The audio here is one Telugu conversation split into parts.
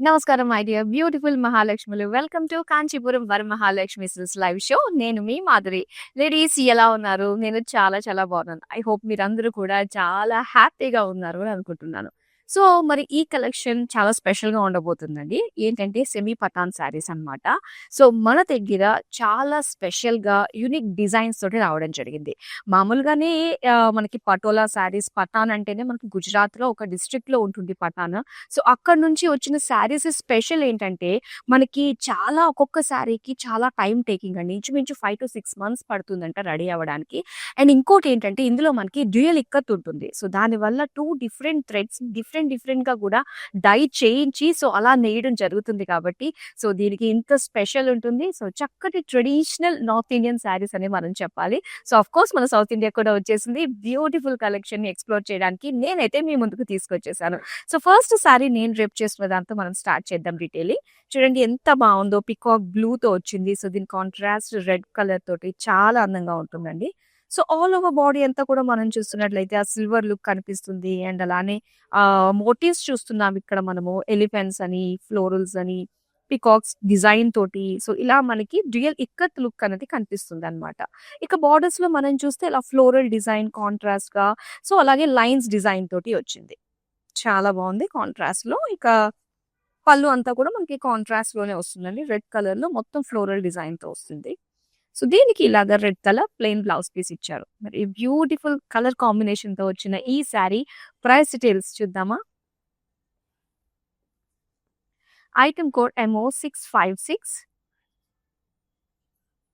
నమస్కారం మై డియర్ బ్యూటిఫుల్ మహాలక్ష్ములు. Welcome to Kanchipuram Varamahalakshmi silks live show. నేను మీ మాధురి. లేడీస్ ఎలా ఉన్నారు? నేను చాలా చాలా బాగున్నాను. ఐ హోప్ మీరందరూ కూడా చాలా హ్యాపీగా ఉన్నారు అని అనుకుంటున్నాను. సో, మరి ఈ కలెక్షన్ చాలా స్పెషల్‌గా ఉండబోతుందండి. ఏంటంటే సెమీ పఠాన్ శారీస్ అన్నమాట. సో, మన దగ్గర చాలా స్పెషల్‌గా యూనిక్ డిజైన్స్ తోటి రావడం జరిగింది. మామూలుగానే మనకి పటోలా శారీస్, పఠాన్ అంటేనే మనకి గుజరాత్‌లో ఒక డిస్ట్రిక్ట్‌లో ఉంటుంది పఠాన్. సో, అక్కడి నుంచి వచ్చిన శారీస్ స్పెషల్ ఏంటంటే, మనకి చాలా ఒక్కొక్క శారీకి చాలా టైమ్ టేకింగ్ అండి. ఇంచుమించు 5-6 మంత్స్ పడుతుందంట రెడీ అవ్వడానికి. అండ్ ఇంకోటేంటంటే, ఇందులో మనకి డ్యూయల్ ఇక్కత్ ఉంటుంది. సో, దానివల్ల 2 డిఫరెంట్ థ్రెడ్స్ డిఫరెంట్‌గా కూడా డై చేయించి సో, అలా నేయడం జరుగుతుంది కాబట్టి, సో, దీనికి ఇంత స్పెషల్ ఉంటుంది. సో, చక్కటి ట్రెడిషనల్ నార్త్ ఇండియన్ శారీస్ అని మనం చెప్పాలి. సో, ఆఫ్‌కోర్స్ మన సౌత్ ఇండియా కూడా వచ్చేసింది. బ్యూటిఫుల్ కలెక్షన్‌ని ఎక్స్‌ప్లోర్ చేయడానికి నేనైతే మీ ముందుకు తీసుకొచ్చేసాను. సో, ఫస్ట్ సారీ నేను డ్రెప్ చేసిన దాంతో మనం స్టార్ట్ చేద్దాం డీటెయిలింగ్. చూడండి ఎంత బావుందో పికాక్ బ్లూతో వచ్చింది. సో, దీని కాంట్రాస్ట్ రెడ్ కలర్ తోటి చాలా అందంగా ఉంటుందండి. సో, ఆల్ ఓవర్ బాడీ అంతా కూడా మనం చూస్తున్నట్లయితే ఆ సిల్వర్ లుక్ కనిపిస్తుంది. అండ్ అలానే మోటివ్స్ చూస్తున్నాం ఇక్కడ మనము. ఎలిఫెంట్స్ అని, ఫ్లోరల్స్ అని, పీకాక్స్ డిజైన్ తోటి. సో, ఇలా మనకి డ్యూయల్ ఇక్కత్ లుక్ అనేది కనిపిస్తుందనమాట. ఇక బోర్డర్స్‌లో మనం చూస్తే ఇలా ఫ్లోరల్ డిజైన్ కాంట్రాస్ట్‌గా సో, అలాగే లైన్స్ డిజైన్ తోటి వచ్చింది. చాలా బావుంది కాంట్రాస్ట్‌లో. ఇక పళ్ళు అంతా కూడా మనకి కాంట్రాస్ట్‌లోనే వస్తుందండి. రెడ్ కలర్‌లో మొత్తం ఫ్లోరల్ డిజైన్‌తో వస్తుంది. సో, దీనికి ఇలాగ red colour plain blouse piece ఇచ్చారు. మరి బ్యూటిఫుల్ కలర్ కాంబినేషన్‌తో వచ్చిన ఈ శారీ ప్రైస్ డీటెయిల్స్ చూద్దామా? Item code MO656.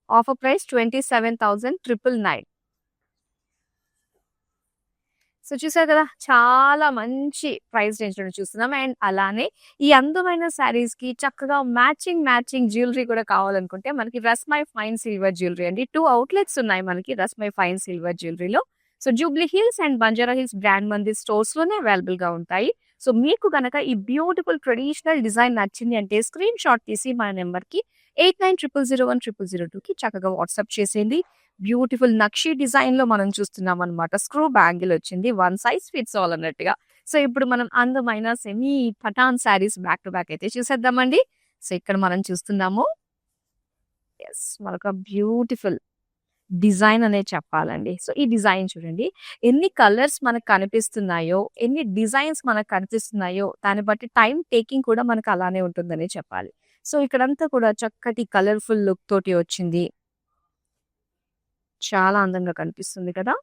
Offer price 27,999. So, చూసారు కదా! చాలా మంచి ప్రైస్ రేంజ్‌లో చూస్తున్నాం. అండ్ అలానే ఈ అందమైన శారీస్‌కి చక్కగా మ్యాచింగ్ జ్యువెలరీ కూడా కావాలనుకుంటే మనకి రస్మై ఫైన్ సిల్వర్ జ్యువెలరీ అండి. 2 అవుట్‌లెట్స్ ఉన్నాయి మనకి రస్మై ఫైన్ సిల్వర్ జ్యువెలరీలో. So, Jubilee Hills and Banjara Hills brand Mandir స్టోర్స్‌లోనే అవైలబుల్‌గా ఉంటాయి. సో, మీకు గనక ఈ బ్యూటిఫుల్ ట్రెడిషనల్ డిజైన్ నచ్చింది అంటే స్క్రీన్ షాట్ తీసి మన నంబర్‌కి 8900010002కి చక్కగా వాట్సాప్ చేసేయండి. బ్యూటిఫుల్ నక్షి డిజైన్‌లో మనం చూస్తున్నామనమాట. స్క్రూ బ్యాంగిల్ వచ్చింది. వన్ సైజ్ ఫిట్స్ ఆల్ అన్నట్టుగా. సో, ఇప్పుడు మనం అందమైన సెమీ పఠాన్ శారీస్ బ్యాక్ టు బ్యాక్ అయితే చూసేద్దామండి. సో, ఇక్కడ మనం చూస్తున్నాము. యెస్. మరొక బ్యూటిఫుల్ డిజైన్ అనే చెప్పాలండి. సో, ఈ డిజైన్ చూడండి. ఎన్ని కలర్స్ మనకు కనిపిస్తున్నాయో, ఎన్ని డిజైన్స్ మనకు కనిపిస్తున్నాయో, దాన్ని బట్టి టైమ్ టేకింగ్ కూడా మనకు అలానే ఉంటుందనే చెప్పాలి. సో, ఇక్కడంతా కూడా చక్కటి కలర్‌ఫుల్ లుక్ తోటి వచ్చింది. చాలా అందంగా కనిపిస్తుంది కదా!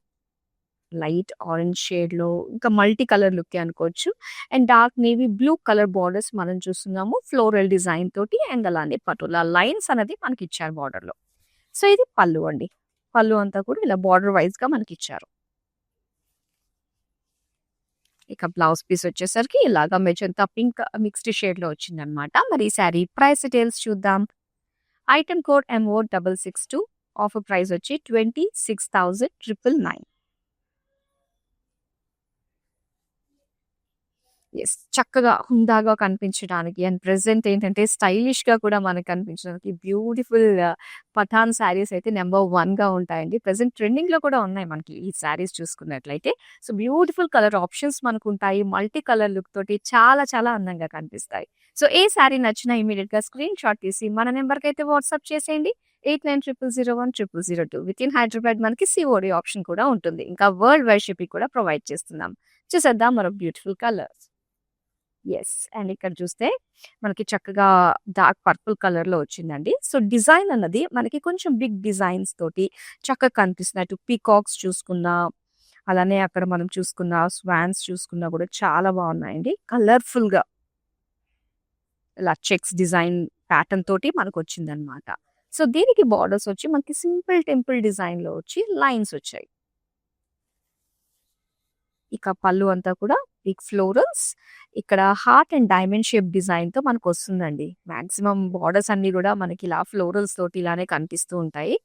లైట్ ఆరెంజ్ షేడ్‌లో ఇంకా మల్టీ కలర్ లుక్కే అనుకోవచ్చు. And dark navy blue colour borders మనం చూస్తున్నాము. ఫ్లోరల్ డిజైన్ తోటి అండ్ అలానే పటోలా లైన్స్ అనేది మనకిచ్చారు బోర్డర్‌లో. సో, ఇది పళ్ళు అండి. పళ్ళు అంతా కూడా ఇలా బోర్డర్ వైస్‌గా మనకిచ్చారు. ఇక బ్లౌజ్ పీస్ వచ్చేసరికి ఇలాగా మెజంతా పింక్ మిక్స్డ్ షేడ్‌లో వచ్చిందనమాట. మరి ఈ శారీ ప్రైస్ డీటెయిల్స్ చూద్దాం. Item code MO662. Offer price వచ్చి 26,999. యెస్. చక్కగా హుందాగా కనిపించడానికి అండ్ ప్రెజెంట్ ఏంటంటే స్టైలిష్‌గా కూడా మనకు కనిపించడానికి బ్యూటిఫుల్ పఠాన్ శారీస్ అయితే నంబర్ 1గా ఉంటాయండి. ప్రెజెంట్ ట్రెండింగ్‌లో కూడా ఉన్నాయి మనకి ఈ శారీస్ చూసుకున్నట్లయితే. సో, బ్యూటిఫుల్ కలర్ ఆప్షన్స్ మనకుంటాయి. మల్టీ కలర్ లుక్ తోటి చాలా చాలా అందంగా కనిపిస్తాయి. సో, ఏ శారీ నచ్చినా ఇమ్మీడియేట్‌గా స్క్రీన్ షాట్ తీసి మన నంబర్‌కైతే వాట్సాప్ చేసేయండి. 8900010002 వితిన్ హైదరాబాద్ మనకి సీఓడీ ఆప్షన్ కూడా ఉంటుంది. ఇంకా వరల్డ్ వైడ్ షిప్పింగ్ కూడా ప్రొవైడ్ చేస్తున్నాం. చూసేద్దాం మరో బ్యూటిఫుల్ కలర్స్. యెస్. అండ్ ఇక్కడ చూస్తే మనకి చక్కగా డార్క్ పర్పుల్ కలర్‌లో వచ్చిందండి. సో, డిజైన్ అన్నది మనకి కొంచెం బిగ్ డిజైన్స్ తోటి చక్కగా కనిపిస్తున్నాయి. అటు పీకాక్స్ చూసుకున్నా, అలానే అక్కడ మనం చూసుకున్న స్వాన్స్ చూసుకున్నా కూడా చాలా బాగున్నాయండి. కలర్‌ఫుల్‌గా ఇలా చెక్స్ డిజైన్ ప్యాటర్న్ తోటి మనకొచ్చిందనమాట. సో, దీనికి బోర్డర్స్ వచ్చి మనకి సింపుల్ టెంపుల్ డిజైన్‌లో వచ్చి లైన్స్ వచ్చాయి. ఇక పళ్ళు అంతా కూడా బిగ్ ఫ్లోరల్స్. ఇక్కడ హార్ట్ అండ్ డైమండ్ షేప్ డిజైన్‌తో మనకొస్తుందండి. మాక్సిమం బోర్డర్స్ అన్నీ గూడా మనకి ఇలా ఫ్లోరల్స్ తోటి ఇలానే కనిపిస్తూ ఉంటాయి.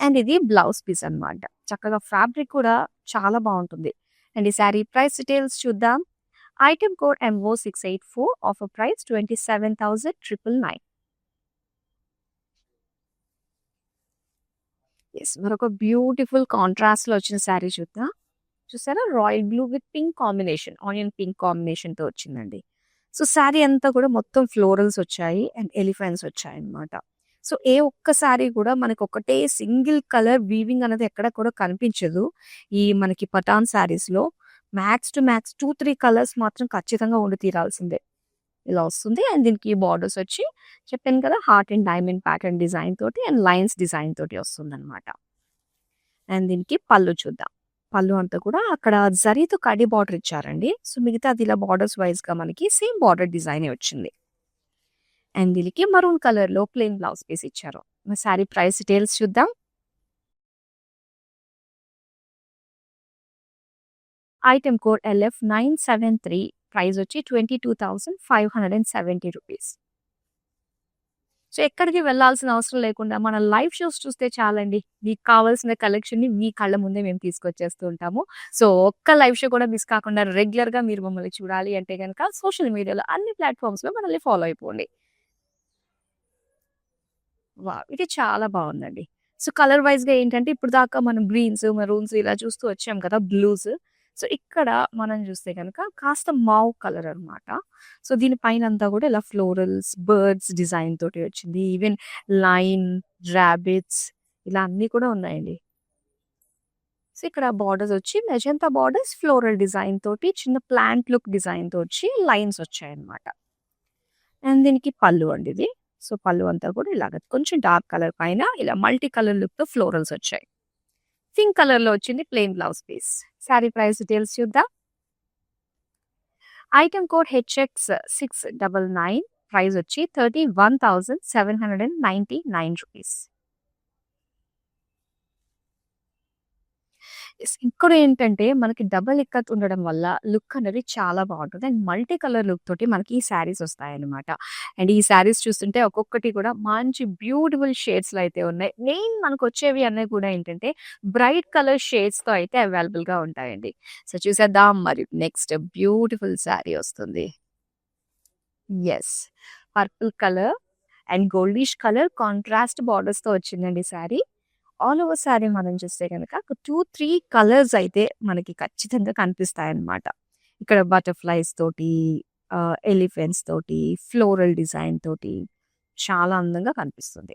అండ్ ఇది బ్లౌజ్ పీస్ అన్నమాట. చక్కగా ఫ్యాబ్రిక్ కూడా చాలా బావుంటుంది. అండ్ ఈ శారీ ప్రైస్ డీటెయిల్స్ చూద్దాం. Item code MO684. Offer price 27,999. Yes. మరొక బ్యూటిఫుల్ కాంట్రాస్ట్‌లో వచ్చిన శారీ చూద్దాం. చూసారా? Royal blue with pink combination. Onion pink కాంబినేషన్‌తో వచ్చిందండి. సో, శారీ అంతా కూడా మొత్తం ఫ్లోరల్స్ వచ్చాయి అండ్ ఎలిఫెంట్స్ వచ్చాయన్నమాట. సో, ఏ ఒక్క శారీ కూడా మనకొకటే సింగిల్ కలర్ వీవింగ్ అనేది ఎక్కడ కూడా కనిపించదు. ఈ మనకి పటాన్ శారీస్‌లో మాక్స్ టు మాక్స్ 2, 3 కలర్స్ మాత్రం ఖచ్చితంగా ఉండి తీరాల్సిందే. ఇలా వస్తుంది. అండ్ దీనికి బార్డర్స్ వచ్చి చెప్పాను కదా! Heart and diamond pattern design తోటి అండ్ లైన్స్ డిజైన్ తోటి వస్తుందన్నమాట. అండ్ దీనికి పళ్ళు చూద్దాం. పళ్ళు అంతా కూడా అక్కడ జరీతో కడ్డీ బార్డర్ ఇచ్చారండి. సో, మిగతాది ఇలా బార్డర్స్ వైస్‌గా మనకి సేమ్ బార్డర్ డిజైనే వచ్చింది. అండ్ దీనికి మరూన్ కలర్‌లో ప్లెయిన్ బ్లౌజ్ పీస్ ఇచ్చారు. మరి శారీ ప్రైస్ డీటెయిల్స్ చూద్దాం. ఐటెమ్ కోడ్ LF973 ప్రైస్ వచ్చి 22,570 రూపీస్. సో, ఎక్కడికి వెళ్ళాల్సిన అవసరం లేకుండా మన లైవ్ షోస్ చూస్తే చాలండి. మీకు కావాల్సిన కలెక్షన్‌ని మీ కళ్ళ ముందే మేము తీసుకొచ్చేస్తూ ఉంటాము. సో, ఒక్క లైవ్ షో కూడా మిస్ కాకుండా రెగ్యులర్‌గా మీరు మమ్మల్ని చూడాలి అంటే గనక సోషల్ మీడియాలో అన్ని ప్లాట్‌ఫార్మ్స్‌లో మనల్ని ఫాలో అయిపోండి. వావ్! ఇది చాలా బావుందండి. సో, కలర్ వైస్‌గా ఏంటంటే ఇప్పటిదాకా మనం గ్రీన్స్, మెరూన్స్ ఇలా చూస్తూ వచ్చాం కదా! బ్లూస్. సో, ఇక్కడ మనం చూస్తే గనక కాస్త మావ్ కలర్ అన్నమాట. సో, దీని పైనంతా కూడా ఇలా ఫ్లోరల్స్, బర్డ్స్ డిజైన్ తోటి వచ్చింది. ఈవెన్ లైన్, రాబిట్స్ ఇలా అన్నీ కూడా ఉన్నాయండి. సో, ఇక్కడ బార్డర్స్ వచ్చి మెజంతా బార్డర్స్ ఫ్లోరల్ డిజైన్ తోటి చిన్న ప్లాంట్ లుక్ డిజైన్‌తో వచ్చి లైన్స్ వచ్చాయన్నమాట. అండ్ దీనికి పళ్ళు అండి ఇది. సో, పళ్ళు అంతా కూడా ఇలాగ కొంచెం డార్క్ కలర్ పైన ఇలా మల్టీ కలర్ లుక్‌తో ఫ్లోరల్స్ వచ్చాయి. పింక్ కలర్‌లో వచ్చింది plain blouse piece. Sari price details చూద్దాం. ఐటెమ్ కోడ్ HX699 ప్రైస్ వచ్చి 31,799 రూపీస్. ఇంకోటేంటంటే మనకి డబుల్ ఇక్కత్ ఉండడం వల్ల లుక్ అనేది చాలా బావుంటది. అండ్ మల్టీ కలర్ లుక్ తోటి మనకి ఈ శారీస్ వస్తాయన్నమాట. అండ్ ఈ శారీస్ చూస్తుంటే ఒక్కొక్కటి కూడా మంచి బ్యూటిఫుల్ షేడ్స్‌లో అయితే ఉన్నాయి. మెయిన్ మనకొచ్చేవి అన్నీ కూడా ఏంటంటే బ్రైట్ కలర్ షేడ్స్‌తో అయితే అవైలబుల్‌గా ఉంటాయండి. సో, చూసేద్దాం మరి నెక్స్ట్ బ్యూటిఫుల్ శారీ వస్తుంది. Yes. Purple colour and goldish colour contrast బార్డర్స్‌తో వచ్చిందండి శారీ. ఆల్ ఓవర్ శారీ మనం చూస్తే గనక ఒక 2, 3 కలర్స్ అయితే మనకి ఖచ్చితంగా కనిపిస్తాయన్నమాట. ఇక్కడ బటర్‌ఫ్లైస్ తోటి, ఎలిఫెంట్స్ తోటి, ఫ్లోరల్ డిజైన్ తోటి చాలా అందంగా కనిపిస్తుంది.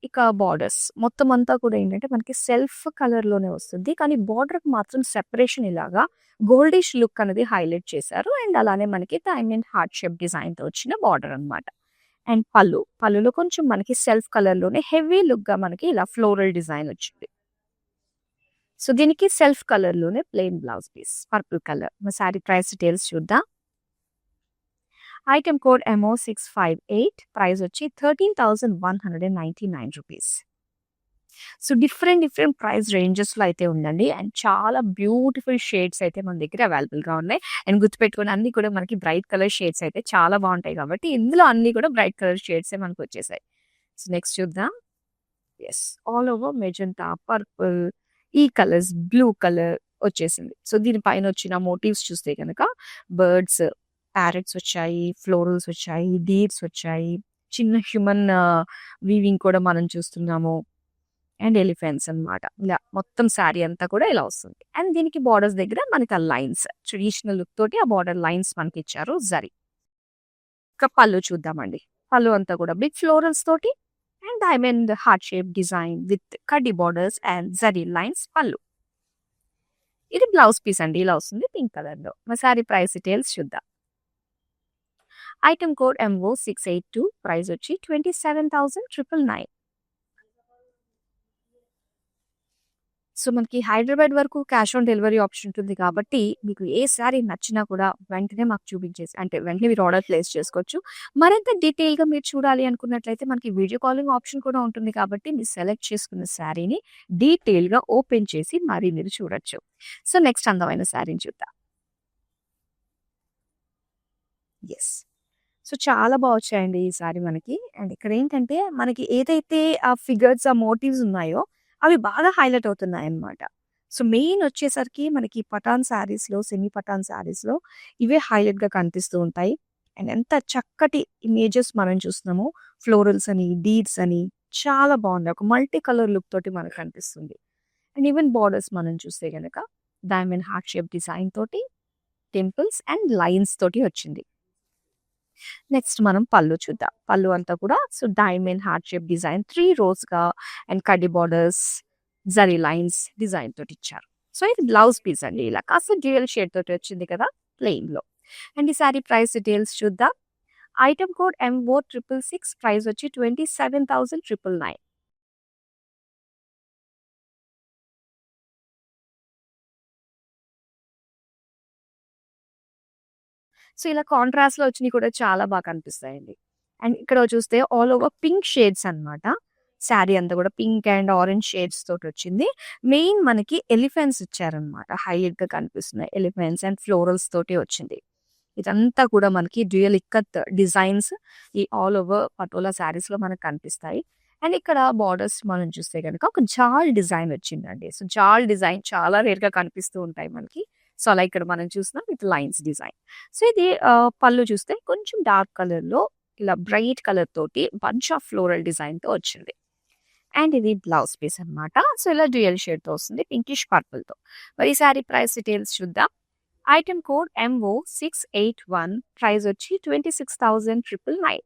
ఇక బార్డర్స్ మొత్తం అంతా కూడా ఏంటంటే మనకి సెల్ఫ్ కలర్‌లోనే వస్తుంది. కానీ బార్డర్‌కి మాత్రం సెపరేషన్ ఇలాగా గోల్డిష్ లుక్ అనేది హైలైట్ చేశారు. అండ్ అలానే మనకి డైమండ్ హార్ట్ షేప్ డిజైన్‌తో వచ్చిన బార్డర్ అన్నమాట. అండ్ పళ్ళులో కొంచెం మనకి సెల్ఫ్ కలర్‌లోనే హెవీ లుక్‌గా మనకి ఇలా ఫ్లోరల్ డిజైన్ వచ్చింది. సో, దీనికి సెల్ఫ్ కలర్‌లోనే plain blouse piece purple colour. మా శారీ ప్రైస్ డీటెయిల్స్ చూద్దాం. ఐటెమ్ కోడ్ MO658 ప్రైస్ వచ్చి 13,199 రూపీస్. సో, డిఫరెంట్ ప్రైస్ రేంజెస్‌లో అయితే ఉందండి. అండ్ చాలా బ్యూటిఫుల్ షేడ్స్ అయితే మన దగ్గర అవైలబుల్‌గా ఉన్నాయి. అండ్ గుర్తుపెట్టుకోండి అన్నీ కూడా మనకి బ్రైట్ కలర్ షేడ్స్ అయితే చాలా బావుంటాయి కాబట్టి ఇందులో అన్నీ కూడా బ్రైట్ కలర్ షేడ్సే మనకొచ్చేసాయి. సో, నెక్స్ట్ చూద్దాం. Yes. All over magenta, purple ఈ కలర్స్ బ్లూ కలర్ వచ్చేసింది. సో, దీని పైన వచ్చిన మోటివ్స్ చూస్తే గనక బర్డ్స్, ప్యారట్స్ వచ్చాయి, ఫ్లోరల్స్ వచ్చాయి, డీర్స్ వచ్చాయి. చిన్న హ్యూమన్ వీవింగ్ కూడా మనం చూస్తున్నాము. అండ్ ఎలిఫెంట్స్ అన్నమాట. ఇలా మొత్తం శారీ అంతా కూడా ఇలా వస్తుంది. అండ్ దీనికి బార్డర్స్ దగ్గర మనకి ఆ లైన్స్ ట్రెడిషనల్ లుక్ తోటి ఆ బార్డర్ లైన్స్ మనకిచ్చారు జరీ. ఇక పళ్ళు చూద్దామండి. పళ్ళు అంతా కూడా బిగ్ ఫ్లోరల్స్ తోటి and diamond heart shape design with కడ్డీ బార్డర్స్ అండ్ జరీ లైన్స్ పళ్ళు. ఇది బ్లౌజ్ పీస్ అండి. ఇలా వస్తుంది పింక్ కలర్‌లో. మా శారీ ప్రైస్ డీటెయిల్స్ చూద్దాం. ఐటెమ్ కోడ్ MO682 ప్రైస్ వచ్చి 27,999. సో, మనకి హైదరాబాద్ వరకు క్యాష్ ఆన్ డెలివరీ ఆప్షన్ ఉంటుంది కాబట్టి, మీకు ఏ శారీ నచ్చినా కూడా వెంటనే మాకు చూపించేసి అంటే వెంటనే మీరు ఆర్డర్ ప్లేస్ చేసుకోవచ్చు. మరింత డీటెయిల్‌గా మీరు చూడాలి అనుకున్నట్లయితే మనకి వీడియో కాలింగ్ ఆప్షన్ కూడా ఉంటుంది కాబట్టి, మీరు సెలెక్ట్ చేసుకున్న శారీని డీటెయిల్‌గా ఓపెన్ చేసి మరి మీరు చూడొచ్చు. సో, నెక్స్ట్ అందమైన శారీని చూద్దాం. యెస్. సో, చాలా వచ్చాయండి ఈ సారీ మనకి. అండ్ ఇక్కడేంటంటే మనకి ఏదైతే ఆ ఫిగర్స్, ఆ మోటివ్స్ ఉన్నాయో అవి బాగా హైలైట్ అవుతున్నాయన్నమాట. సో, మెయిన్ వచ్చేసరికి మనకి పఠాన్ శారీస్‌లో, సెమీ పఠాన్ శారీస్‌లో ఇవే హైలైట్‌గా కనిపిస్తూ ఉంటాయి. అండ్ ఎంత చక్కటి ఇమేజెస్ మనం చూస్తున్నామో ఫ్లోరల్స్ అని, డీడ్స్ అని చాలా బావుంది. ఒక మల్టీ కలర్ లుక్ తోటి మనకు కనిపిస్తుంది. అండ్ ఈవెన్ బోర్డర్స్ మనం చూస్తే గనక డైమండ్ హార్ట్ షేప్ డిజైన్ తోటి, టెంపుల్స్ అండ్ లైన్స్ తోటి వచ్చింది. నెక్స్ట్ మనం పళ్ళు చూద్దాం. పళ్ళు అంతా కూడా so, diamond heart shape design 3 రోస్‌గా అండ్ కడ్డీ బోర్డర్స్, జరీ లైన్స్ డిజైన్ తోటిచ్చారు. సో, ఇది బ్లౌజ్ పీస్ అండి. ఇలా కాస్త డ్యూయల్ షేడ్ తోటి వచ్చింది కదా! ప్లెయిన్‌లో. అండ్ ఈ సారీ ప్రైస్ డీటెయిల్స్ చూద్దాం. ఐటెమ్ కోడ్ MO666 ప్రైస్ వచ్చి 27,999. సో, ఇలా కాంట్రాస్ట్‌లో వచ్చినయి కూడా చాలా బాగా కనిపిస్తాయండి. అండ్ ఇక్కడ చూస్తే ఆల్ ఓవర్ పింక్ షేడ్స్ అన్నమాట. శారీ అంతా కూడా పింక్ అండ్ ఆరెంజ్ షేడ్స్ తోటొచ్చింది. మెయిన్ మనకి ఎలిఫెంట్స్ ఇచ్చారన్నమాట. హైలైట్‌గా కనిపిస్తున్నాయి. ఎలిఫెంట్స్ అండ్ ఫ్లోరల్స్ తోటి వచ్చింది. ఇదంతా కూడా మనకి డ్యూయల్ ఇక్కత్ డిజైన్స్ ఈ ఆల్ ఓవర్ పటోలా శారీస్‌లో మనకు కనిపిస్తాయి. అండ్ ఇక్కడ బోర్డర్స్ మనం చూస్తే గనుక ఒక జాల్ డిజైన్ వచ్చిందండి. సో, జాల్ డిజైన్ చాలా రేర్‌గా కనిపిస్తూ ఉంటాయి మనకి. సో, అలా ఇక్కడ మనం చూస్తున్నాం విత్ లైన్స్ డిజైన్. సో, ఇది పళ్ళు చూస్తే కొంచెం డార్క్ కలర్‌లో ఇలా బ్రైట్ కలర్ తోటి బంచ్ ఆఫ్ ఫ్లోరల్ డిజైన్‌తో వచ్చింది. అండ్ ఇది బ్లౌజ్ పీస్ అన్నమాట. సో, ఇలా డ్యూయల్ షేడ్‌తో వస్తుంది. పింకిష్ పర్పుల్‌తో. మరి ఈ సారీ ప్రైస్ డీటెయిల్స్ చూద్దాం. ఐటెమ్ కోడ్ MO681 ప్రైస్ వచ్చి 26,999.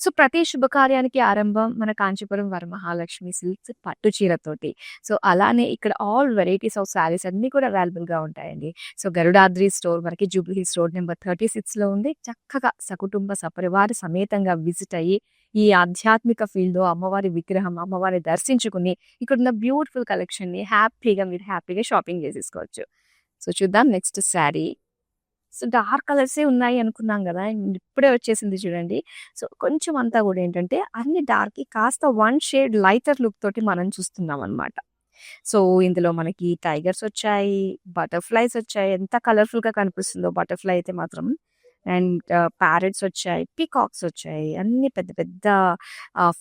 సో, ప్రతి శుభకార్యానికి ఆరంభం మన కాంచీపురం వరమహాలక్ష్మి సిల్క్స్ పట్టు చీరతోటి. సో, అలానే ఇక్కడ ఆల్ వెరైటీస్ ఆఫ్ శారీస్ అన్నీ కూడా అవైలబుల్‌గా ఉంటాయండి. సో, గరుడాద్రి స్టోర్ మనకి జూబ్లీ హిల్స్ రోడ్ నెంబర్ 36లో ఉంది. చక్కగా సకుటుంబ సపరివార సమేతంగా విజిట్ అయ్యి, ఈ ఆధ్యాత్మిక ఫీల్డ్‌లో అమ్మవారి విగ్రహం, అమ్మవారిని దర్శించుకుని, ఇక్కడున్న బ్యూటిఫుల్ కలెక్షన్‌ని హ్యాపీగా షాపింగ్ చేసేసుకోవచ్చు. సో, చూద్దాం నెక్స్ట్ శారీ. సో, డార్క్ కలర్సే ఉన్నాయి అనుకున్నాం గదా! ఇప్పుడే వచ్చేసింది చూడండి. సో, కొంచెం అంతా గూడా ఏంటంటే అన్ని డార్క్‌కి కాస్త వన్ షేడ్ లైటర్ లుక్ తోటి మనం చూస్తున్నామనమాట. సో, ఇందులో మనకి టైగర్స్ వచ్చాయి, బటర్‌ఫ్లైస్ వచ్చాయి. ఎంత కలర్‌ఫుల్‌గా కనిపిస్తుందో బటర్‌ఫ్లై అయితే మాత్రం. అండ్ ప్యారట్స్ వచ్చాయి, పీకాక్స్ వచ్చాయి. అన్ని పెద్ద పెద్ద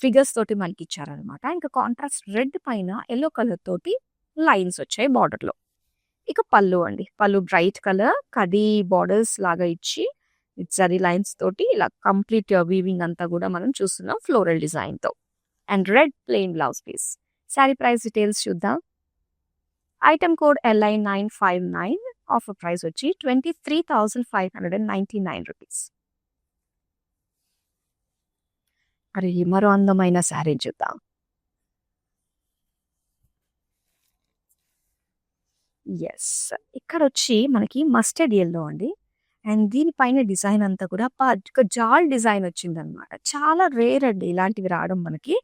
ఫిగర్స్ తోటి మనకిచ్చారనమాట. ఇంకా కాంట్రాస్ట్ రెడ్ పైన యెల్లో కలర్ తోటి లైన్స్ వచ్చాయి బార్డర్‌లో. ఇక పళ్ళు అండి. పళ్ళు బ్రైట్ కలర్ కడీ బోర్డర్స్ లాగా ఇచ్చి జరీ లైన్స్ తోటి ఇలా కంప్లీట్ వీవింగ్ అంతా కూడా మనం చూస్తున్నాం ఫ్లోరల్ డిజైన్‌తో. And red plain blouse piece. Sari price details చూద్దాం. Item code LI959 offer price వచ్చి 23,599 రూపీస్. మరి మరో అందమైన శారీ చూద్దాం. యెస్. ఇక్కడొచ్చి మనకి మస్టర్డ్ యెల్లో అండి. అండ్ దీనిపైన డిజైన్ అంతా కూడా ఒక జాల్ డిజైన్ వచ్చిందనమాట. చాలా రేర్ అండి ఇలాంటివి రావడం మనకి.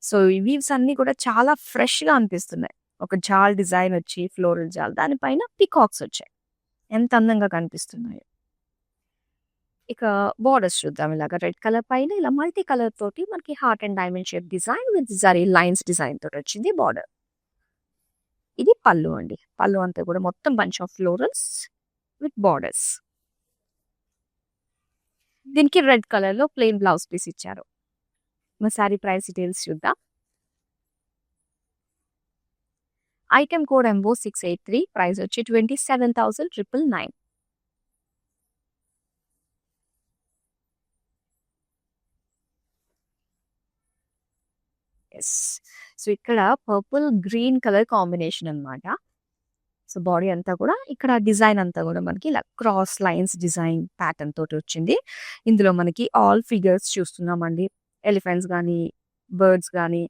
సో, ఈ వీవ్స్ అన్నీ కూడా చాలా ఫ్రెష్‌గా అనిపిస్తున్నాయి. ఒక జాల్ డిజైన్ వచ్చి ఫ్లోరల్ జాల్ దానిపైన పీకాక్స్ వచ్చాయి. ఎంత అందంగా కనిపిస్తున్నాయో. ఇక బోర్డర్స్ చూద్దాం. ఇలాగ రెడ్ కలర్ పైన ఇలా మల్టీ కలర్ తోటి మనకి heart and diamond shape design with zari lines design తోటొచ్చింది బార్డర్. ఇది పళ్ళు అండి. పళ్ళు అంతా కూడా మొత్తం bunch of florals with borders. దీనికి రెడ్ కలర్‌లో ప్లెయిన్ బ్లౌజ్ పీస్ ఇచ్చారు. మరి సారీ ప్రైస్ డీటెయిల్స్ చూద్దాం. ఐటెమ్ కోడ్ MO683 ప్రైస్ వచ్చి 27,999. యెస్. సో, ఇక్కడ పర్పుల్ గ్రీన్ కలర్ కాంబినేషన్ అన్నమాట. సో, బాడీ అంతా కూడా ఇక్కడ డిజైన్ అంతా కూడా మనకి ఇలా క్రాస్ లైన్స్ డిజైన్ ప్యాటర్న్ తోటి వచ్చింది. ఇందులో మనకి ఆల్ ఫిగర్స్ చూస్తున్నామండి. ఎలిఫెంట్స్ గానీ, బర్డ్స్ గానీ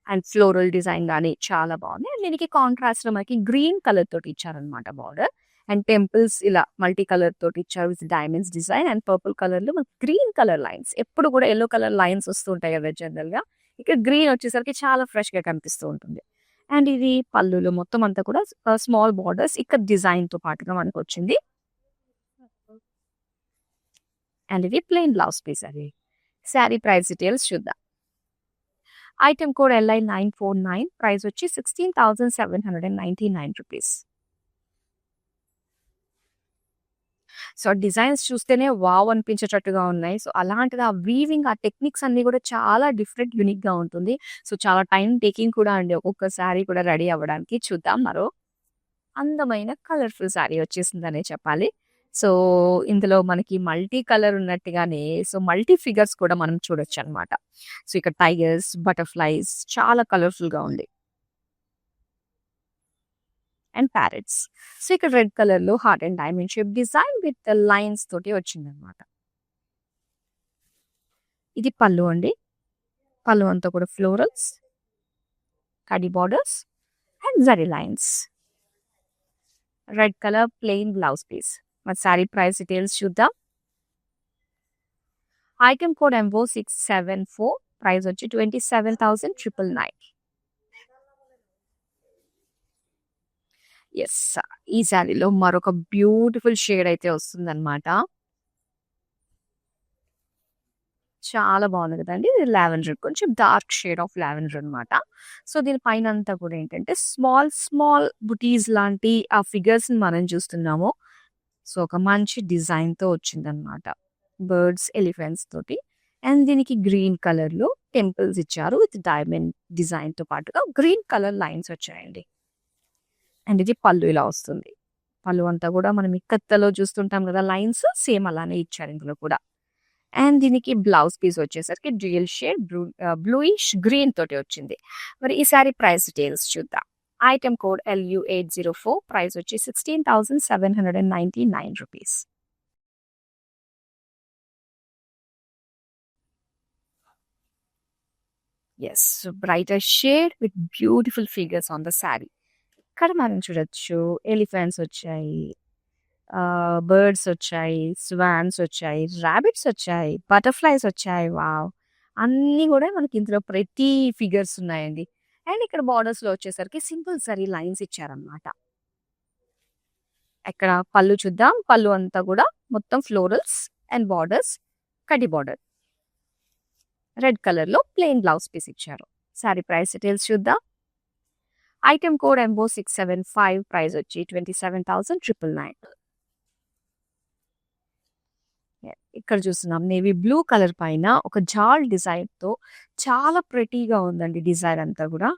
అండ్ ఫ్లోరల్ డిజైన్ గానీ చాలా బాగుంది. అండ్ దీనికి కాంట్రాస్ట్‌లో మనకి గ్రీన్ కలర్ తోటి ఇచ్చారనమాట బార్డర్. అండ్ టెంపుల్స్ ఇలా మల్టీ కలర్ తోటి ఇచ్చారు with diamonds design and purple కలర్‌లో మనకి గ్రీన్ కలర్ లైన్స్. ఎప్పుడు కూడా యెల్లో కలర్ లైన్స్ వస్తూ ఉంటాయి కదా జనరల్‌గా. ఇక్కడ గ్రీన్ వచ్చేసరికి చాలా ఫ్రెష్‌గా కనిపిస్తూ ఉంటుంది. అండ్ ఇది పళ్ళులో మొత్తం అంతా కూడా స్మాల్ బోర్డర్స్ ఇక్కడ డిజైన్‌తో పాటుగా మనకొచ్చింది. అండ్ ఇది ప్లెయిన్ బ్లౌజ్ పీస్ అది. సారీ ప్రైస్ డీటెయిల్స్ చూద్దాం. ఐటెమ్ కోడ్ LI949 ప్రైస్ వచ్చి 16,799 రూపీస్. సో, డిజైన్స్ చూస్తేనే వావ్ అనిపించేటట్టుగా ఉన్నాయి. సో, అలాంటిది ఆ వీవింగ్, ఆ టెక్నిక్స్ అన్నీ కూడా చాలా డిఫరెంట్, యూనిక్‌గా ఉంటుంది. సో, చాలా టైమ్ టేకింగ్ కూడా అండి ఒక్కొక్క శారీ కూడా రెడీ అవ్వడానికి. చూద్దాం మరో అందమైన కలర్‌ఫుల్ శారీ వచ్చేసిందనే చెప్పాలి. సో, ఇందులో మనకి మల్టీ కలర్ ఉన్నట్టుగానే సో, మల్టీ ఫిగర్స్ కూడా మనం చూడొచ్చనమాట. సో, ఇక్కడ టైగర్స్, బటర్‌ఫ్లైస్ చాలా కలర్‌ఫుల్‌గా ఉంది. And parrots. సో ఇక్కడ రెడ్ కలర్ లో heart and diamond shape design with lines తోటి వచ్చిందనమాట. ఇది పళ్ళు అండి. పళ్ళు అంతా కూడా ఫ్లోరల్స్, కడి borders and zari lines. Red colour plain blouse piece. మరి శారీ ప్రైస్ డీటెయిల్స్ చూద్దాం. ఐటమ్ కోడ్ ఎంవో 674, ప్రైస్ వచ్చి 27,999. ఎస్, ఈ శారీలో మరొక బ్యూటిఫుల్ షేడ్ అయితే వస్తుందన్నమాట. చాలా బాగుంది కదండి. ఇది లావెండర్, కొంచెం డార్క్ షేడ్ ఆఫ్ లావెండర్ అనమాట. సో దీని పైన అంతా కూడా ఏంటంటే స్మాల్ స్మాల్ బుటీస్ లాంటి ఆ ఫిగర్స్ మనం చూస్తున్నాము. సో ఒక మంచి డిజైన్ తో వచ్చిందనమాట, బర్డ్స్, ఎలిఫెంట్స్ తోటి. అండ్ దీనికి గ్రీన్ కలర్ లో టెంపుల్స్ ఇచ్చారు విత్ డైమండ్ డిజైన్ తో పాటుగా గ్రీన్ కలర్ లైన్స్ వచ్చాయండి. అండ్ ఇది పళ్ళు ఇలా వస్తుంది. పళ్ళు అంతా కూడా మనం ఇక్కత్తలో చూస్తుంటాం కదా లైన్స్, సేమ్ అలానే ఇచ్చారు ఇందులో కూడా. అండ్ దీనికి బ్లౌజ్ పీస్ వచ్చేసరికి డ్యూయల్ షేడ్ బ్లూయిష్ గ్రీన్ తోటి వచ్చింది. మరి ఈ సారీ ప్రైస్ డీటెయిల్స్ చూద్దాం. ఐటమ్ కోడ్ LU804, ప్రైస్ వచ్చి 16,799 rupees. Yes, brighter shade with beautiful figures on the sari. ఇక్కడ మనం చూడొచ్చు ఎలిఫెంట్స్ వచ్చాయి, బర్డ్స్ వచ్చాయి, స్వాన్స్ వచ్చాయి, ర్యాబిట్స్ వచ్చాయి, బటర్ఫ్లైస్ వచ్చాయి. వావ్, అన్నీ కూడా మనకి ఇందులో ప్రతి ఫిగర్స్ ఉన్నాయండి. అండ్ ఇక్కడ బార్డర్స్ లో వచ్చేసరికి సింపుల్ సరీ లైన్స్ ఇచ్చారనమాట. ఇక్కడ పళ్ళు చూద్దాం. పళ్ళు అంతా కూడా మొత్తం florals and borders, kadhi border. Red colour లో ప్లెయిన్ బ్లౌజ్ పీస్ ఇచ్చారు. సారీ ప్రైస్ డీటెయిల్స్ చూద్దాం. ఐటమ్ కోడ్ ఎంబో 675, ప్రైస్ వచ్చి 27,999. ఇక్కడ చూస్తున్నాం నేవీ బ్లూ కలర్ పైన ఒక జాల్ డిజైన్ తో చాలా ప్రెటీగా ఉందండి డిజైన్ అంతా కూడా.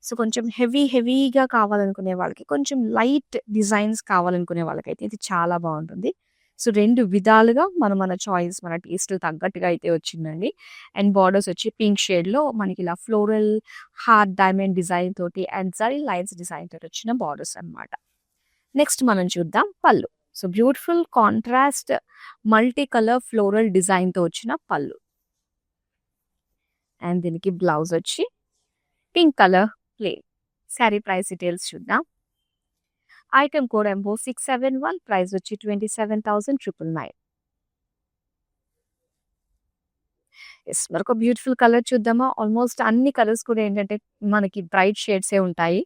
సో కొంచెం హెవీగా కావాలనుకునే వాళ్ళకి, కొంచెం లైట్ డిజైన్స్ కావాలనుకునే వాళ్ళకైతే ఇది చాలా బాగుంటుంది. సో రెండు విధాలుగా మన చాయిస్, మన టేస్ట్ తగ్గట్టుగా అయితే వచ్చిందండి. అండ్ బార్డర్స్ వచ్చి పింక్ షేడ్ లో మనకి ఇలా ఫ్లోరల్ హార్ట్ డైమండ్ డిజైన్ తోటి అండ్ జరీ లైన్స్ డిజైన్ తోటి వచ్చిన బార్డర్స్ అన్నమాట. నెక్స్ట్ మనం చూద్దాం పళ్ళు. So beautiful contrast multi colour floral design తో వచ్చిన పళ్ళు. అండ్ దీనికి బ్లౌజ్ వచ్చి pink colour plain. Sari price details చూద్దాం. ఐటమ్ కోడ్ ఎంబో 671, ప్రైస్ వచ్చి 27,999. ఎస్, మరొక బ్యూటిఫుల్ కలర్ చూద్దామా. ఆల్మోస్ట్ అన్ని కలర్స్ కూడా ఏంటంటే మనకి బ్రైట్ షేడ్సే ఉంటాయి.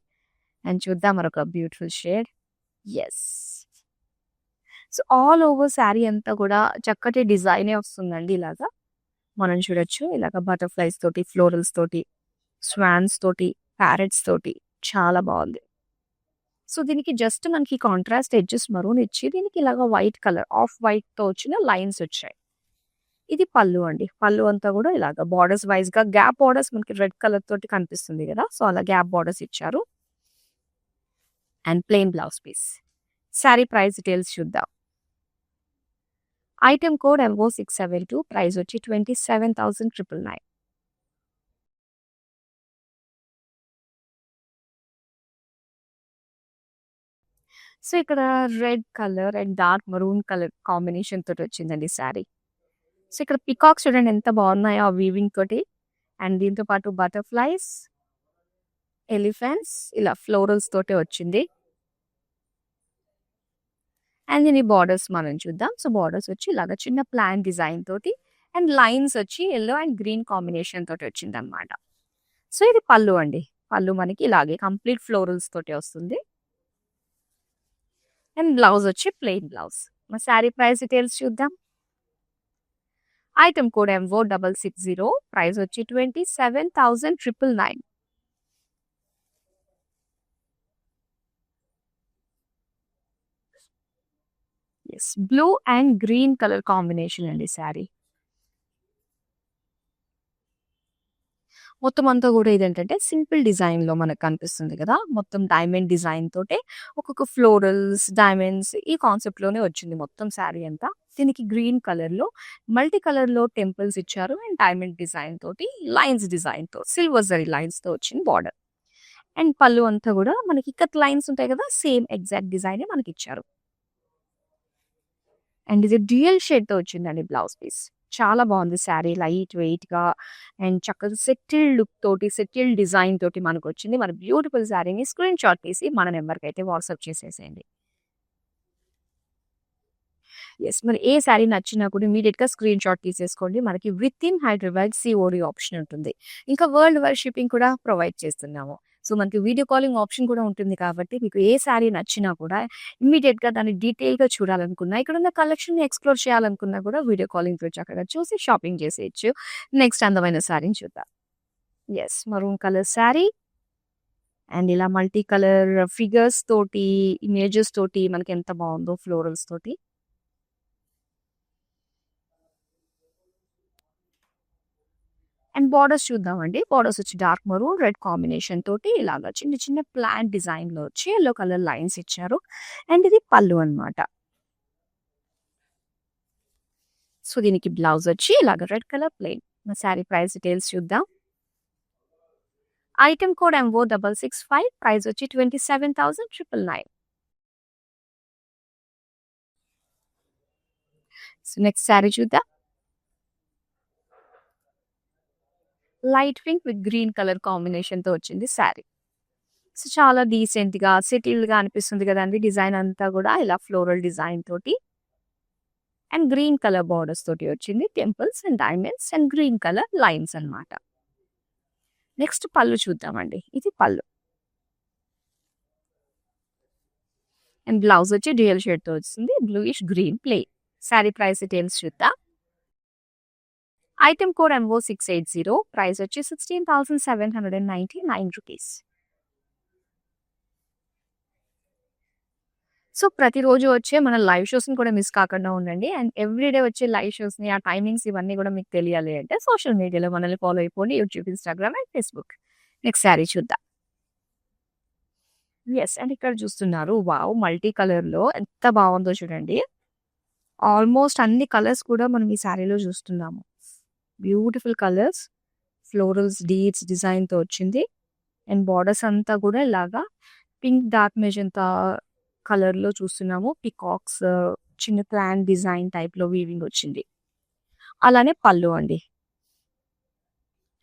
అండ్ చూద్దాం మరొక beautiful shade. Yes, so all over sari అంతా కూడా చక్కటి డిజైనే వస్తుందండి. ఇలాగా మనం చూడొచ్చు, ఇలాగ బటర్ఫ్లైస్ తోటి, ఫ్లోరల్స్ తోటి, స్వాన్స్ తోటి, ప్యారెట్స్ తోటి చాలా బాగుంది. సో దీనికి జస్ట్ మనకి కాంట్రాస్ట్ ఎడ్జెస్ మరూన్ ఇచ్చి దీనికి ఇలాగ వైట్ కలర్ ఆఫ్ వైట్ తో వచ్చిన లైన్స్ వచ్చాయి. ఇది పళ్ళు అండి. పళ్ళు అంతా కూడా ఇలాగ బార్డర్స్ వైజ్ గా గ్యాప్ బార్డర్స్ మనకి రెడ్ కలర్ తోటి కనిపిస్తుంది కదా, సో అలా గ్యాప్ బార్డర్స్ ఇచ్చారు. And plain blouse piece. Sari price details చూద్దాం. ఐటమ్ కోడ్ ఎంఓ 672, ప్రైస్ వచ్చి 27,999. సో ఇక్కడ red colour and dark maroon colour combination తోటి వచ్చిందండి శారీ. సో ఇక్కడ పికాక్స్ చూడండి ఎంత బాగున్నాయో ఆ వీవింగ్ తోటి. అండ్ దీంతో పాటు బటర్ఫ్లైస్, ఎలిఫెంట్స్, ఇలా ఫ్లోరల్స్ తోటి వచ్చింది. అండ్ దీని బార్డర్స్ మనం చూద్దాం. సో బార్డర్స్ వచ్చి ఇలాగ చిన్న ప్లాన్ డిజైన్ తోటి అండ్ లైన్స్ వచ్చి ఎల్లో అండ్ గ్రీన్ కాంబినేషన్ తోటి వచ్చింది అనమాట. సో ఇది పళ్ళు అండి. పళ్ళు మనకి ఇలాగే కంప్లీట్ ఫ్లోరల్స్ తోటి వస్తుంది. అండ్ బ్లౌజ్ వచ్చి ప్లెయిన్ బ్లౌజ్. మా శారీ ప్రైస్ డీటెయిల్స్ చూద్దాం. ఐటమ్ కోడ్ ఎంఓ 660, ప్రైస్ వచ్చి 27,999. Yes, blue and green colour combination అండి శారీ. మొత్తం అంతా కూడా ఇదేంటంటే సింపుల్ డిజైన్ లో మనకు కనిపిస్తుంది కదా, మొత్తం డైమండ్ డిజైన్ తోటే ఒక్కొక్క ఫ్లోరల్స్, డైమండ్స్ ఈ కాన్సెప్ట్ లోనే వచ్చింది మొత్తం శారీ అంతా. దీనికి గ్రీన్ కలర్ లో మల్టీ కలర్ లో టెంపుల్స్ ఇచ్చారు అండ్ డైమండ్ డిజైన్ తోటి లైన్స్ డిజైన్ తో సిల్వర్ జరీ లైన్స్ తో వచ్చింది బార్డర్. అండ్ పళ్ళు అంతా గూడా మనకి ఇక్కత్ లైన్స్ ఉంటాయి కదా! సేమ్ ఎగ్జాక్ట్ డిజైనే మనకిచ్చారు. అండ్ ఇది డ్యూయల్ షేడ్‌తో వచ్చిందండి బ్లౌజ్ పీస్. చాలా బావుంది శారీ లైట్ వెయిట్‌గా అండ్ చక్కగా సెటిల్డ్ లుక్ తోటి, సెటిల్డ్ డిజైన్ తోటి మనకొచ్చింది. మన బ్యూటిఫుల్ శారీని స్క్రీన్ షాట్ తీసి మన నంబర్‌కైతే వాట్సాప్ చేసేసేయండి. యెస్. మరి ఏ శారీ నచ్చినా కూడా ఇమ్మీడియేట్‌గా స్క్రీన్ షాట్ తీసేసుకోండి. మనకి వితిన్ హైదరాబాద్ సీఓడీ ఆప్షన్ ఉంటుంది. ఇంకా వరల్డ్ వైడ్ షిప్పింగ్ కూడా ప్రొవైడ్ చేస్తున్నాము. సో, మనకి వీడియో కాలింగ్ ఆప్షన్ కూడా ఉంటుంది కాబట్టి మీకు ఏ శారీ నచ్చినా కూడా ఇమ్మీడియేట్‌గా దాన్ని డీటెయిల్‌గా చూడాలనుకున్నా, ఇక్కడున్న కలెక్షన్‌ని ఎక్స్‌ప్లోర్ చేయాలనుకున్నా కూడా వీడియో కాలింగ్‌తో చక్కగా చూసి షాపింగ్ చేసేయొచ్చు. నెక్స్ట్ అందమైన శారీని చూద్దాం. Yes. Maroon colour sari and ఇలా మల్టీ కలర్ ఫిగర్స్ తోటి, ఇమేజెస్ తోటి మనకెంత బావుందో ఫ్లోరల్స్ తోటి. అండ్ బోర్డర్స్ చూద్దామండి. బోర్డర్స్ వచ్చి డార్క్ మెరూన్, రెడ్ కాంబినేషన్ తోటి ఇలాగా చిన్న చిన్న ప్లాంట్ డిజైన్‌లో వచ్చి యెల్లో కలర్ లైన్స్ ఇచ్చారు. అండ్ ఇది పల్లు అన్నమాట. సో, దీనికి బ్లౌజ్ వచ్చి ఇలాగ రెడ్ కలర్ ప్లెయిన్. మన శారీ ప్రైస్ డీటెయిల్స్ చూద్దాం. ఐటెమ్ కోడ్ MO665 ప్రైస్ వచ్చి 27,999. సో, నెక్స్ట్ శారీ చూద్దాం. Light pink with green colour కాంబినేషన్‌తో వచ్చింది శారీ. సో, చాలా డీసెంట్‌గా, సెటిల్డ్‌గా అనిపిస్తుంది కదండీ! డిజైన్ అంతా గూడా ఇలా ఫ్లోరల్ డిజైన్ తోటి అండ్ గ్రీన్ కలర్ బోర్డర్స్ తోటి వచ్చింది. Temples and diamonds and green colour lines అన్నమాట. నెక్స్ట్ పళ్ళు చూద్దామండి. ఇది పళ్ళు. అండ్ బ్లౌజ్ వచ్చి డ్యూయల్ షేడ్‌తో వస్తుంది. Bluish green plain. Sari price details చూద్దాం. ఐటెమ్ కోడ్ MO680 ప్రైస్ వచ్చి 16,799 రూపీస్. సో, ప్రతిరోజు వచ్చే మన లైవ్ షోస్‌ని కూడా మిస్ కాకుండా ఉండండి. అండ్ ఎవ్రీడే వచ్చే లైవ్ షోస్‌ని, ఆ టైమింగ్స్ ఇవన్నీ గూడా మీకు తెలియాలి అంటే సోషల్ మీడియాలో మనల్ని ఫాలో అయిపోండి. YouTube, Instagram and Facebook. Next sari చూద్దాం. యెస్. అండ్ ఇక్కడ చూస్తున్నారు. వావ్! మల్టీ కలర్‌లో ఎంత బావుందో చూడండి. ఆల్మోస్ట్ అన్ని కలర్స్ కూడా మనం ఈ శారీలో చూస్తున్నాము. బ్యూటిఫుల్ కలర్స్, ఫ్లోరల్స్, డీడ్స్ డిజైన్‌తో వచ్చింది. అండ్ బోర్డర్స్ అంతా కూడా ఇలాగా పింక్ డార్క్ మెజంతా కలర్‌లో చూస్తున్నాము. పికాక్స్ చిన్న ప్లాంట్ డిజైన్ టైప్‌లో వీవింగ్ వచ్చింది. అలానే పళ్ళు అండి.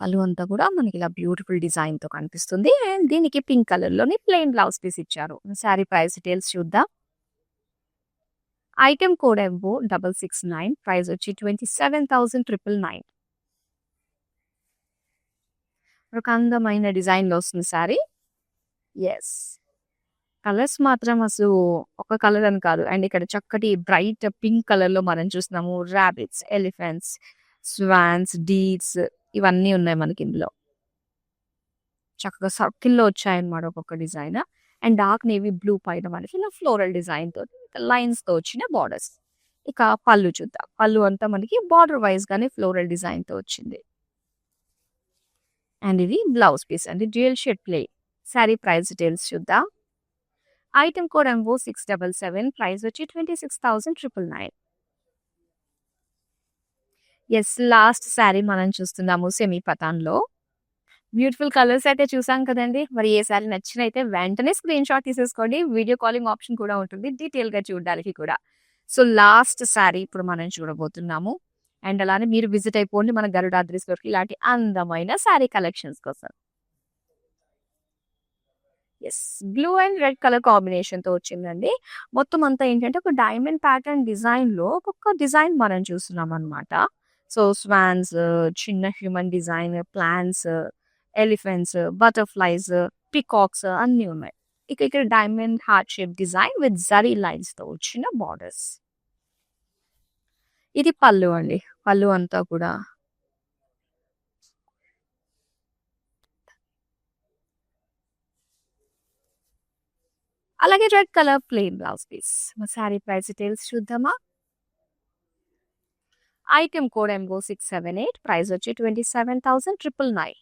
పళ్ళు అంతా కూడా మనకి ఇలా బ్యూటిఫుల్ డిజైన్‌తో కనిపిస్తుంది. అండ్ దీనికి పింక్ కలర్‌లోని ప్లెయిన్ బ్లౌజ్ పీస్ ఇచ్చారు. శారీ ప్రైస్ డీటెయిల్స్ చూద్దాం. ఐటెమ్ కోడ్ MO669 ప్రైస్ వచ్చి 27,999. ఒక అందమైన డిజైన్‌లో వస్తుంది శారీ. యెస్. కలర్స్ మాత్రం అసలు ఒక కలర్ అని కాదు. అండ్ ఇక్కడ చక్కటి బ్రైట్ పింక్ కలర్‌లో మనం చూస్తున్నాము. రాబిట్స్, ఎలిఫెంట్స్, స్వాన్స్, డీర్స్ ఇవన్నీ ఉన్నాయి మనకి ఇందులో. చక్కగా సర్కిల్‌లో వచ్చాయన్నమాట ఒక్కొక్క design. And dark navy blue పైన మనకి ఇలా ఫ్లోరల్ డిజైన్‌తో లైన్స్‌తో వచ్చిన బోర్డర్స్. ఇక పళ్ళు చూద్దాం. పళ్ళు అంతా మనకి బార్డర్ వైస్‌గానే ఫ్లోరల్ డిజైన్‌తో వచ్చింది. అండ్ ఇది బ్లౌజ్ పీస్ అండి. Dual shade plain. Sari price details చూద్దాం. ఐటెమ్ కోడ్ MO677 ప్రైస్ వచ్చి 26,999. యెస్. లాస్ట్ శారీ మనం చూస్తున్నాము సెమీ పటాన్‌లో. బ్యూటిఫుల్ కలర్స్ అయితే చూసాం కదండీ! మరి ఏ శారీ నచ్చినైతే వెంటనే స్క్రీన్ షాట్ తీసేసుకోండి. వీడియో కాలింగ్ ఆప్షన్ కూడా ఉంటుంది. డీటెయిల్‌గా చూడడానికి కూడా. సో, లాస్ట్ శారీ ఇప్పుడు మనం చూడబోతున్నాము. అండ్ అలానే మీరు విజిట్ అయిపోండి మన గరుడాద్రి స్టోర్‌కి ఇలాంటి అందమైన శారీ కలెక్షన్స్ కోసం. Yes. Blue and red colour కాంబినేషన్‌తో వచ్చిందండి. మొత్తం అంతా ఏంటంటే ఒక డైమండ్ ప్యాటర్న్ డిజైన్‌లో ఒక్కొక్క డిజైన్ మనం చూస్తున్నామనమాట. సో, స్వాన్స్, చిన్న human design, plants, elephants, butterflies, peacocks అన్నీ ఉన్నాయి. ఇక ఇక్కడ diamond heart shape design with zari లైన్స్‌తో వచ్చిన బోర్డర్స్. ఇది పళ్ళు అండి. పళ్ళు అంతా కూడా అలాగే red colour plain blouse piece. మా శారీ ప్రైస్ డీటెయిల్స్ చూద్దామా? ఐటెమ్ కోడ్ MO678 ప్రైస్ వచ్చి 27,999.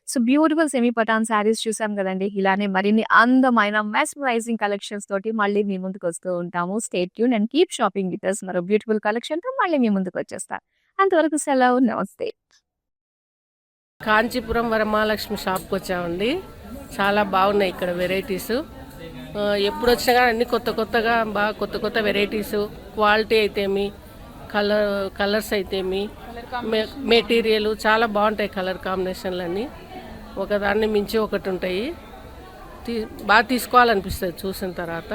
So, beautiful semi Patan saris చూసాం కదండీ! ఇలానే మరిన్ని అందమైన మెస్మరైజింగ్ కలెక్షన్స్ తోటి మళ్ళీ మీ ముందుకొస్తూ ఉంటాము. Stay tune and keep shopping with us. మరో బ్యూటిఫుల్ కలెక్షన్‌తో మళ్ళీ మీ ముందుకొచ్చేస్తా. అంతవరకు సెలవు. నమస్తే. కాంచీపురం వరమహాలక్ష్మి షాప్కి వచ్చామండి. చాలా బాగున్నాయి ఇక్కడ వెరైటీస్. ఎప్పుడు వచ్చినా కానీ అన్ని కొత్తగా బాగా కొత్త వెరైటీస్, క్వాలిటీ అయితేమి, కలర్స్ అయితేమి, మెటీరియల్ చాలా బాగుంటాయి. కలర్ కాంబినేషన్లు అన్నీ ఒకదాన్ని మించి ఒకటి ఉంటాయి. బాగా తీసుకోవాలనిపిస్తుంది చూసిన తర్వాత.